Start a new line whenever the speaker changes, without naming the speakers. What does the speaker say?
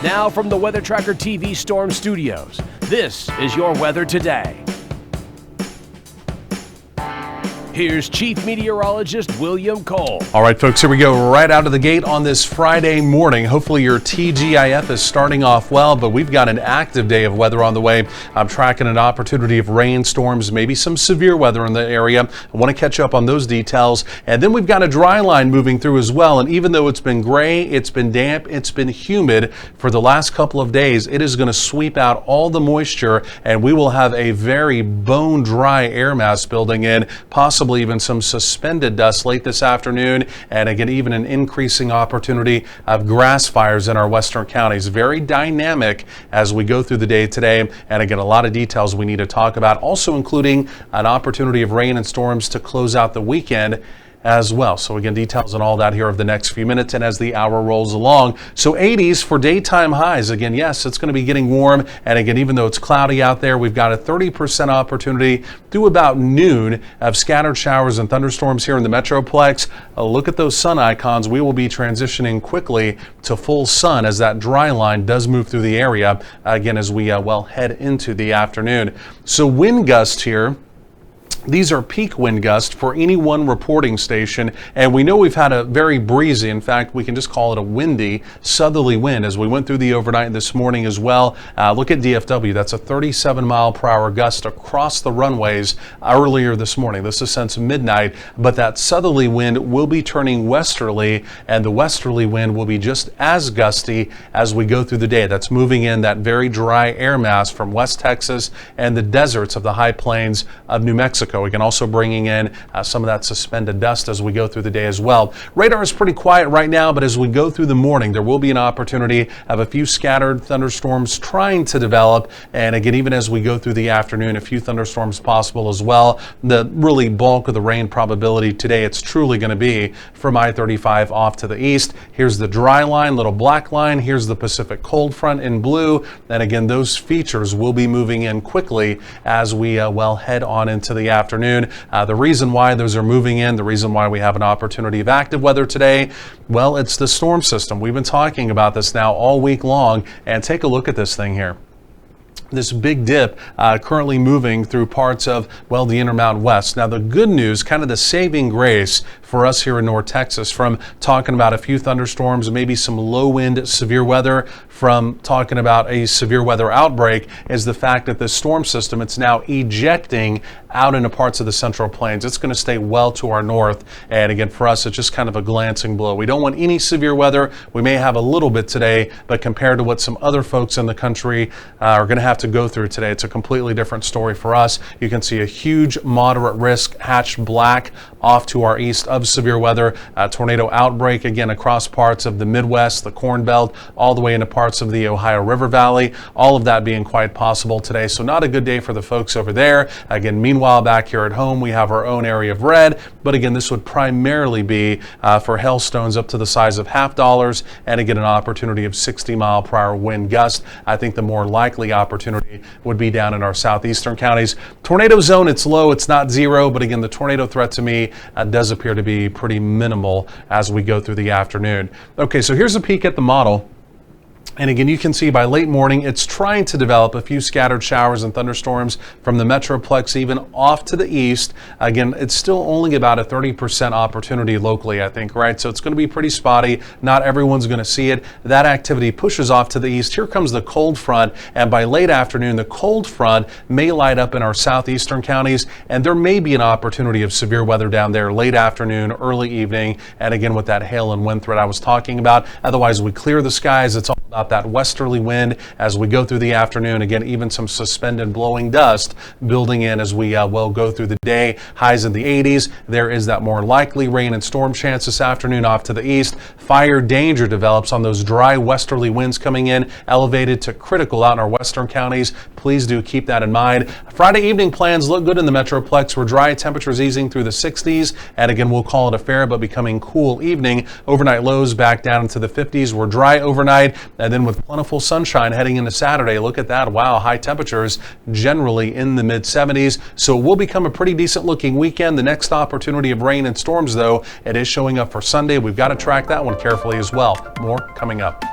Now from the Weather Tracker TV Storm Studios, this is your weather today. Here's Chief Meteorologist William Cole.
All right, folks, here we go right out of the gate on this Friday morning. Hopefully your TGIF is starting off well, but we've got an active day of weather on the way. I'm tracking an opportunity of rain, storms, maybe some severe weather in the area. I want to catch up on those details. And then we've got a dry line moving through as well. And even though it's been gray, it's been damp, it's been humid for the last couple of days, it is going to sweep out all the moisture, and we will have a very bone dry air mass building in, possibly even some suspended dust late this afternoon, and again even an increasing opportunity of grass fires in our western counties. Very dynamic as we go through the day today, and again a lot of details we need to talk about, also including an opportunity of rain and storms to close out the weekend as well. So again, details on all that here over the next few minutes and as the hour rolls along. So 80s for daytime highs. Again, yes, it's going to be getting warm. And again, even though it's cloudy out there, we've got a 30% opportunity through about noon of scattered showers and thunderstorms here in the Metroplex. Look at those sun icons. We will be transitioning quickly to full sun as that dry line does move through the area again as we head into the afternoon. So wind gusts here. These are peak wind gusts for any one reporting station, and we know we've had a very breezy, in fact we can just call it a windy southerly wind as we went through the overnight this morning as well. Look at DFW, that's a 37-mile-per-hour gust across the runways earlier this morning. This is since midnight, but that southerly wind will be turning westerly, and the westerly wind will be just as gusty as we go through the day. That's moving in that very dry air mass from West Texas and the deserts of the high plains of New Mexico. We can also bringing in some of that suspended dust as we go through the day as well. Radar is pretty quiet right now, but as we go through the morning, there will be an opportunity of a few scattered thunderstorms trying to develop. And again, even as we go through the afternoon, a few thunderstorms possible as well. The really bulk of the rain probability today, it's truly going to be from I-35 off to the east. Here's the dry line, little black line. Here's the Pacific cold front in blue. And again, those features will be moving in quickly as we head on into the afternoon. The reason why those are moving in, the reason why we have an opportunity of active weather today, well, it's the storm system. We've been talking about this now all week long, and take a look at this thing here. This big dip currently moving through parts of, well, the Intermountain West. Now, the good news, kind of the saving grace for us here in North Texas, from talking about a few thunderstorms, maybe some low wind, severe weather, from talking about a severe weather outbreak, is the fact that this storm system, it's now ejecting out into parts of the Central Plains. It's going to stay well to our north. And again, for us, it's just kind of a glancing blow. We don't want any severe weather. We may have a little bit today, but compared to what some other folks in the country are going to have to go through today, it's a completely different story for us. You can see a huge moderate risk hatched black off to our east of severe weather. Tornado outbreak again across parts of the Midwest, the Corn Belt, all the way into parts of the Ohio River Valley. All of that being quite possible today. So not a good day for the folks over there. Again, meanwhile, back here at home, we have our own area of red. But again, this would primarily be for hailstones up to the size of $half, and again, an opportunity of 60-mile-per-hour wind gust. I think the more likely opportunity would be down in our southeastern counties. Tornado zone, it's low, it's not zero, but again, the tornado threat to me does appear to be pretty minimal as we go through the afternoon. Okay, so here's a peek at the model. And again, you can see by late morning, it's trying to develop a few scattered showers and thunderstorms from the Metroplex even off to the east. Again, it's still only about a 30% opportunity locally, I think, right? So it's going to be pretty spotty. Not everyone's going to see it. That activity pushes off to the east. Here comes the cold front. And by late afternoon, the cold front may light up in our southeastern counties. And there may be an opportunity of severe weather down there late afternoon, early evening. And again, with that hail and wind threat I was talking about. Otherwise, we clear the skies. It's all about that westerly wind as we go through the afternoon. Again, even some suspended blowing dust building in as we will go through the day. Highs in the 80s. There is that more likely rain and storm chance this afternoon off to the east. Fire danger develops on those dry westerly winds coming in, elevated to critical out in our western counties. Please do keep that in mind. Friday evening plans look good in the Metroplex. We're dry, temperatures easing through the 60s, and again, we'll call it a fair but becoming cool evening. Overnight lows back down into the 50s. We're dry overnight, and then with plentiful sunshine heading into Saturday. Look at that. Wow, high temperatures generally in the mid 70s. So it will become a pretty decent looking weekend. The next opportunity of rain and storms, though, it is showing up for Sunday. We've got to track that one carefully as well. More coming up.